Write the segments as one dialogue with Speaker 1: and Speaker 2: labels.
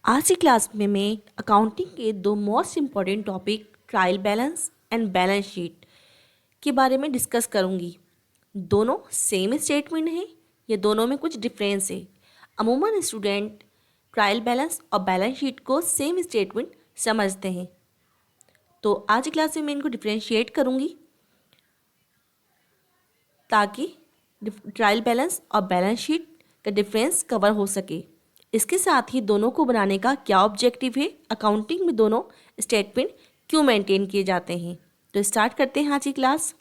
Speaker 1: आज की क्लास में मैं अकाउंटिंग के दो most important topic trial balance and balance sheet के बारे में डिस्कस करूंगी। दोनों सेम स्टेटमेंट हैं या दोनों में कुछ डिफरेंस है। अमूमन स्टूडेंट ट्रायल बैलेंस और बैलेंस शीट को सेम स्टेटमेंट समझते हैं, तो आज की क्लास में मैं इनको डिफ्रेंशिएट करूंगी ताकि ट्रायल बैलेंस और बैलेंस शीट का डिफरेंस कवर हो सके। इसके साथ ही दोनों को बनाने का क्या ऑब्जेक्टिव है, अकाउंटिंग में दोनों स्टेटमेंट क्यों मेंटेन किए जाते हैं। तो स्टार्ट करते हैं आज की क्लास।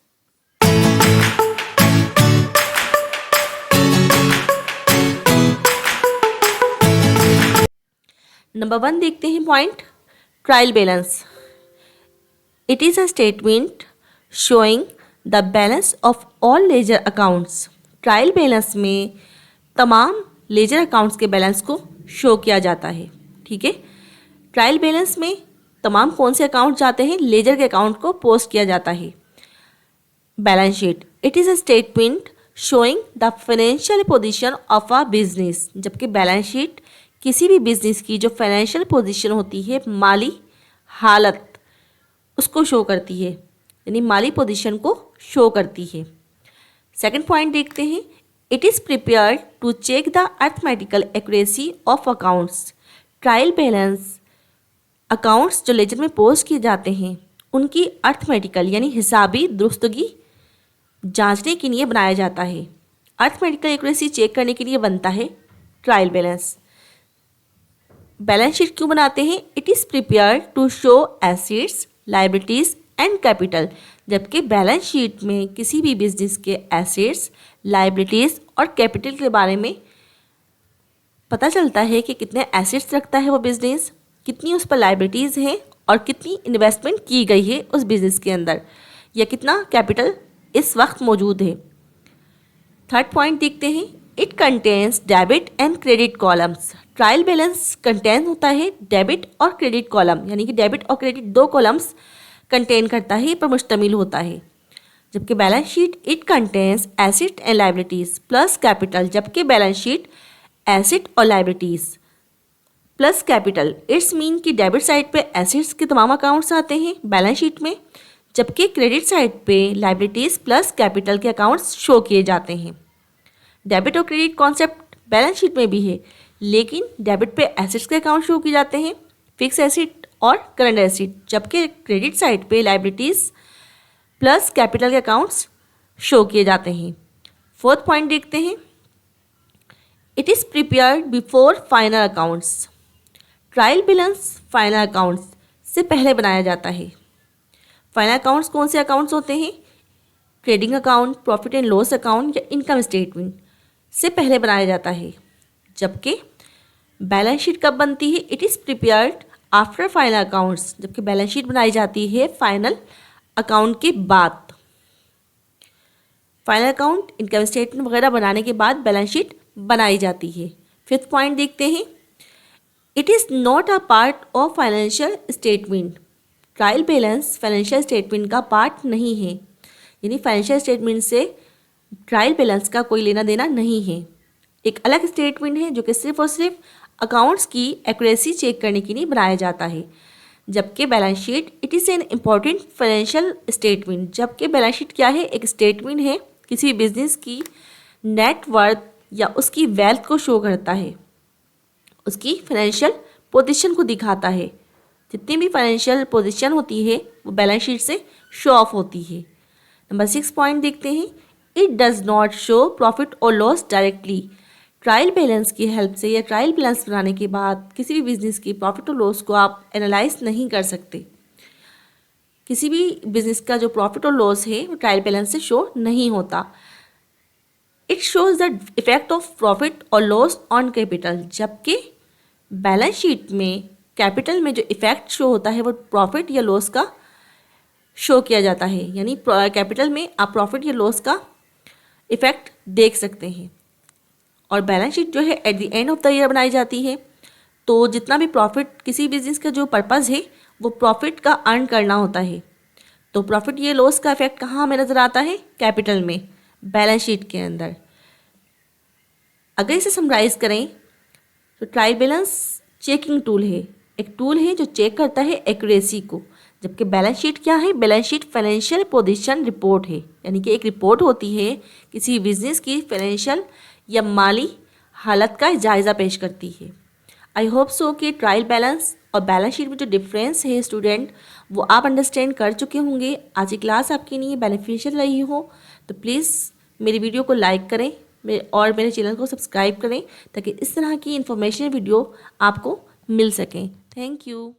Speaker 1: नंबर 1 देखते हैं point, trial balance. It is a statement showing the balance of all ledger accounts. Trial balance में तमाम लेजर अकाउंट्स के बैलेंस को शो किया जाता है। ठीक है, ट्रायल बैलेंस में तमाम कौन से अकाउंट जाते हैं, लेजर के अकाउंट को पोस्ट किया जाता है। Balance sheet, it is a statement showing the financial position of a business. जबकि बैलेंस शीट किसी भी बिजनेस की जो फाइनेंशियल पोजीशन होती है, माली हालत, उसको शो करती है, यानी माली पोजीशन को शो करती है। सेकंड पॉइंट देखते हैं, it is prepared to check the arithmetical accuracy of accounts. Trial balance accounts जो लेजर में पोस्ट किए जाते हैं उनकी अर्थमेटिकल यानी हिसाबी दुरुस्तगी जांचने के लिए बनाया जाता है। अर्थमेटिकल एक्यूरेसी चेक करने के लिए बनता है ट्रायल बैलेंस। बैलेंस शीट क्यों बनाते हैं? It is prepared to show assets, liabilities and capital. जबकि बैलेंस शीट में किसी भी बिजनेस के एसेट्स, लायबिलिटीज़ और कैपिटल के बारे में पता चलता है कि कितने एसेट्स रखता है वो बिजनेस, कितनी उस पर लायबिलिटीज़ हैं और कितनी इन्वेस्टमेंट की गई है उस बिज़नेस के अंदर, या कितना कैपिटल इस वक्त मौजूद है। थर्ड पॉइंट देखते हैं, it contains debit and credit columns. Trial balance contain होता है डेबिट और क्रेडिट कॉलम, यानी कि डेबिट और क्रेडिट दो कॉलम्स कंटेन करता है, पर मुश्तमिल होता है। जबकि balance sheet it contains asset and liabilities plus capital. जबकि बैलेंस शीट एसेट और liabilities plus capital, it's mean कि डेबिट साइड पे एसेट्स के तमाम अकाउंट्स आते हैं बैलेंस शीट में, जबकि क्रेडिट साइड पे लायबिलिटीज़ प्लस कैपिटल के अकाउंट्स शो किए जाते हैं। डेबिट और क्रेडिट कॉन्सेप्ट बैलेंस शीट में भी है, लेकिन डेबिट पे एसेट्स के अकाउंट शो किए जाते हैं, फिक्स एसेट और करंट एसेट, जबकि क्रेडिट साइड पे लायबिलिटीज़ प्लस कैपिटल के अकाउंट्स शो किए जाते हैं। फोर्थ पॉइंट देखते हैं, it is prepared before final accounts. Trial balance final accounts से पहले बनाया जाता है। फाइनल अकाउंट्स कौन से अकाउंट्स होते हैं? Trading account, profit and loss account या इनकम स्टेटमेंट से पहले बनाया जाता है। जबकि बैलेंस शीट कब बनती है? It is prepared after final accounts. जबकि बैलेंस शीट बनाई जाती है फाइनल अकाउंट के बाद। फाइनल अकाउंट, इनकम स्टेटमेंट वगैरह बनाने के बाद बैलेंस शीट बनाई जाती है। फिफ्थ पॉइंट देखते हैं, it is not a part of financial statement. Trial balance financial statement का पार्ट नहीं है, यानी फाइनेंशियल स्टेटमेंट से ट्रायल बैलेंस का कोई लेना देना नहीं है। एक अलग स्टेटमेंट है जो कि सिर्फ और सिर्फ अकाउंट्स की एक्यूरेसी चेक करने के लिए बनाया जाता है। जबकि balance sheet it is an important financial statement. जबकि बैलेंस शीट क्या है? एक स्टेटमेंट है, किसी बिजनेस की नेट वर्थ या उसकी वेल्थ को शो करता है, उसकी फाइनेंशियल पोजीशन को दिखाता है। जितनी भी फाइनेंशियल पोजीशन होती है वो बैलेंस शीट से शो ऑफ होती है। नंबर 6 पॉइंट देखते हैं, it does not show profit और लॉस डायरेक्टली। ट्रायल बैलेंस की हेल्प से या ट्रायल बैलेंस बनाने के बाद किसी भी बिजनेस की प्रॉफिट और लॉस को आप एनालाइज नहीं कर सकते। किसी भी बिजनेस का जो प्रॉफिट और लॉस है वो ट्रायल बैलेंस से शो नहीं होता। It shows the effect of profit और लॉस ऑन कैपिटल। जबकि बैलेंस शीट में कैपिटल में जो इफेक्ट शो होता है वो प्रॉफिट या लॉस का शो किया जाता है, यानी कैपिटल में आप प्रॉफिट या लॉस का इफेक्ट देख सकते हैं। और बैलेंस शीट जो है at the end of the year बनाई जाती है, तो जितना भी प्रॉफिट, किसी बिजनेस का जो पर्पज़ है वो प्रॉफिट का अर्न करना होता है, तो प्रॉफिट या लॉस का इफेक्ट कहाँ हमें नज़र आता है? कैपिटल में, बैलेंस शीट के अंदर। अगर इसे समराइज करें तो ट्रायल बैलेंस चेकिंग टूल है, एक टूल है जो चेक करता है एक्यूरेसी को। जबकि बैलेंस शीट क्या है? Balance sheet financial position report है, यानी कि एक रिपोर्ट होती है किसी बिजनेस की फाइनेंशियल या माली हालत का जायज़ा पेश करती है। आई होप सो कि ट्रायल बैलेंस और बैलेंस शीट में जो डिफरेंस है स्टूडेंट, वो आप अंडरस्टैंड कर चुके होंगे। आज की क्लास आपके लिए बेनिफिशियल रही हो तो प्लीज़ मेरी वीडियो को लाइक करें और मेरे चैनल को सब्सक्राइब करें ताकि इस तरह की इन्फॉर्मेशन वीडियो आपको मिल सकें। Thank you.